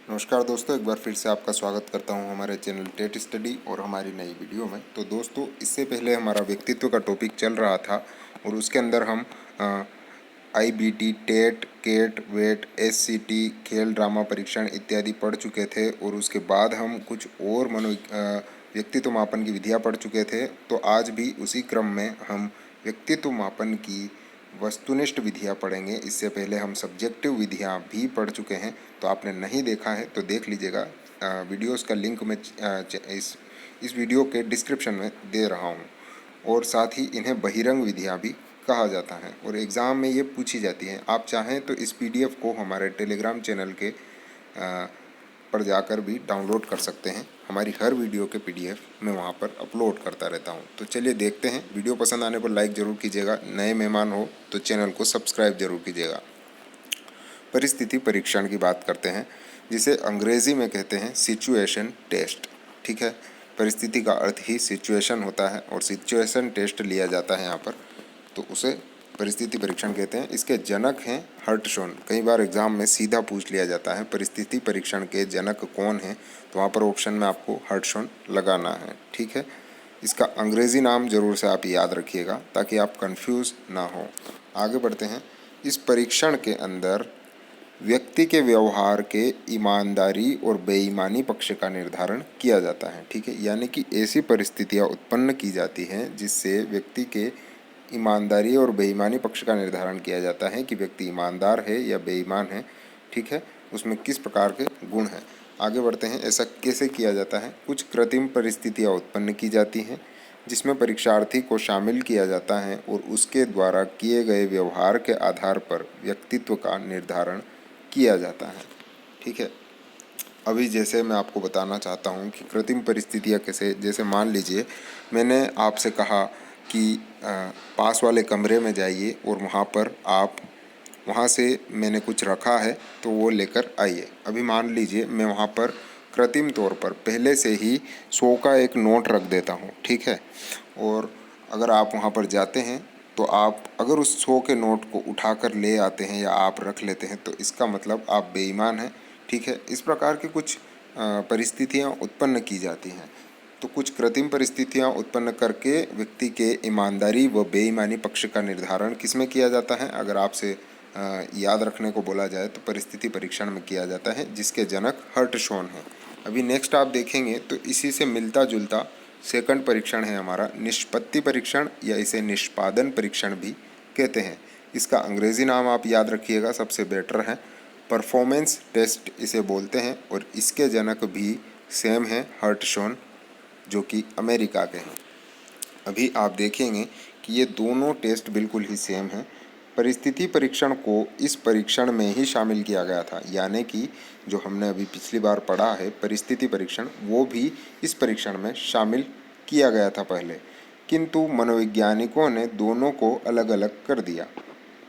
नमस्कार दोस्तों, एक बार फिर से आपका स्वागत करता हूं हमारे चैनल टेट स्टडी और हमारी नई वीडियो में। तो दोस्तों, इससे पहले हमारा व्यक्तित्व का टॉपिक चल रहा था और उसके अंदर हम IBT, टेट, केट, वेट, SCT, खेल ड्रामा परीक्षण इत्यादि पढ़ चुके थे और उसके बाद हम कुछ और व्यक्तित्व मापन की विधियाँ पढ़ चुके थे। तो आज भी उसी क्रम में हम व्यक्तित्व मापन की वस्तुनिष्ठ विधियाँ पढ़ेंगे। इससे पहले हम सब्जेक्टिव विधियाँ भी पढ़ चुके हैं, तो आपने नहीं देखा है तो देख लीजिएगा। वीडियोस का लिंक मैं इस वीडियो के डिस्क्रिप्शन में दे रहा हूँ। और साथ ही इन्हें बहिरंग विधियाँ भी कहा जाता है और एग्ज़ाम में ये पूछी जाती हैं। आप चाहें तो इस PDF को हमारे टेलीग्राम चैनल के पर जाकर भी डाउनलोड कर सकते हैं। हमारी हर वीडियो के PDF मैं वहाँ पर अपलोड करता रहता हूँ। तो चलिए देखते हैं। वीडियो पसंद आने पर लाइक ज़रूर कीजिएगा। नए मेहमान हो तो चैनल को सब्सक्राइब जरूर कीजिएगा। परिस्थिति परीक्षण की बात करते हैं, जिसे अंग्रेज़ी में कहते हैं सिचुएशन टेस्ट। ठीक है, परिस्थिति का अर्थ ही सिचुएशन होता है और सिचुएशन टेस्ट लिया जाता है यहाँ पर, तो उसे परिस्थिति परीक्षण कहते हैं। इसके जनक हैं हर्टशॉन। कई बार एग्जाम में सीधा पूछ लिया जाता है परिस्थिति परीक्षण के जनक कौन हैं, तो वहाँ पर ऑप्शन में आपको हर्टशॉन लगाना है। ठीक है, इसका अंग्रेज़ी नाम जरूर से आप याद रखिएगा ताकि आप कंफ्यूज ना हो। आगे बढ़ते हैं। इस परीक्षण के अंदर व्यक्ति के व्यवहार के ईमानदारी और बेईमानी पक्ष का निर्धारण किया जाता है। ठीक है, यानी कि ऐसी परिस्थितियाँ उत्पन्न की जाती हैं जिससे व्यक्ति के ईमानदारी और बेईमानी पक्ष का निर्धारण किया जाता है कि व्यक्ति ईमानदार है या बेईमान है। ठीक है, उसमें किस प्रकार के गुण हैं। आगे बढ़ते हैं। ऐसा कैसे किया जाता है। कुछ कृत्रिम परिस्थितियाँ उत्पन्न की जाती हैं जिसमें परीक्षार्थी को शामिल किया जाता है और उसके द्वारा किए गए व्यवहार के आधार पर व्यक्तित्व का निर्धारण किया जाता है। ठीक है, अभी जैसे मैं आपको बताना चाहता हूँ कि कृत्रिम परिस्थितियाँ कैसे, जैसे मान लीजिए मैंने आपसे कहा कि पास वाले कमरे में जाइए और वहाँ से मैंने कुछ रखा है तो वो लेकर आइए। अभी मान लीजिए मैं वहाँ पर कृत्रिम तौर पर पहले से ही 100 का एक नोट रख देता हूँ। ठीक है, और अगर आप वहाँ पर जाते हैं तो आप अगर उस 100 के नोट को उठाकर ले आते हैं या आप रख लेते हैं तो इसका मतलब आप बेईमान हैं। ठीक है, इस प्रकार की कुछ परिस्थितियाँ उत्पन्न की जाती हैं। तो कुछ कृत्रिम परिस्थितियाँ उत्पन्न करके व्यक्ति के ईमानदारी व बेईमानी पक्ष का निर्धारण किसमें किया जाता है, अगर आपसे याद रखने को बोला जाए तो परिस्थिति परीक्षण में किया जाता है, जिसके जनक हर्टशॉन हैं। अभी नेक्स्ट आप देखेंगे तो इसी से मिलता जुलता सेकंड परीक्षण है हमारा निष्पत्ति परीक्षण, या इसे निष्पादन परीक्षण भी कहते हैं। इसका अंग्रेज़ी नाम आप याद रखिएगा, सबसे बेटर है। परफॉर्मेंस टेस्ट इसे बोलते हैं और इसके जनक भी सेम हैं, हर्टशॉन, जो कि अमेरिका के हैं। अभी आप देखेंगे कि ये दोनों टेस्ट बिल्कुल ही सेम हैं। परिस्थिति परीक्षण को इस परीक्षण में ही शामिल किया गया था, यानी कि जो हमने अभी पिछली बार पढ़ा है परिस्थिति परीक्षण, वो भी इस परीक्षण में शामिल किया गया था पहले, किंतु मनोवैज्ञानिकों ने दोनों को अलग अलग कर दिया।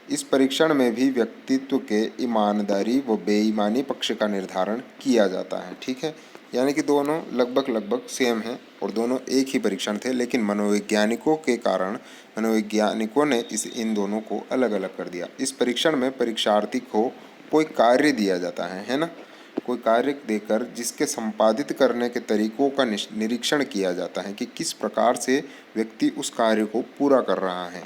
इस परीक्षण में भी व्यक्तित्व के ईमानदारी व बेईमानी पक्ष का निर्धारण किया जाता है। ठीक है, यानी कि दोनों लगभग सेम हैं और दोनों एक ही परीक्षण थे, लेकिन मनोवैज्ञानिकों के कारण मनोवैज्ञानिकों ने इन दोनों को अलग अलग कर दिया। इस परीक्षण में परीक्षार्थी को कोई कार्य दिया जाता है ना, कोई कार्य देकर जिसके संपादित करने के तरीकों का निरीक्षण किया जाता है कि किस प्रकार से व्यक्ति उस कार्य को पूरा कर रहा है।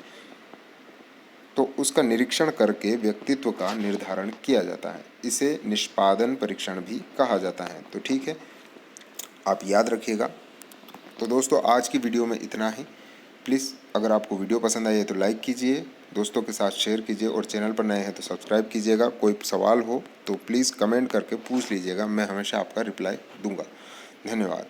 तो उसका निरीक्षण करके व्यक्तित्व का निर्धारण किया जाता है। इसे निष्पादन परीक्षण भी कहा जाता है। तो ठीक है, आप याद रखिएगा। तो दोस्तों, आज की वीडियो में इतना ही। प्लीज़ अगर आपको वीडियो पसंद आई है तो लाइक कीजिए, दोस्तों के साथ शेयर कीजिए और चैनल पर नए हैं तो सब्सक्राइब कीजिएगा। कोई सवाल हो तो प्लीज़ कमेंट करके पूछ लीजिएगा, मैं हमेशा आपका रिप्लाई दूंगा। धन्यवाद।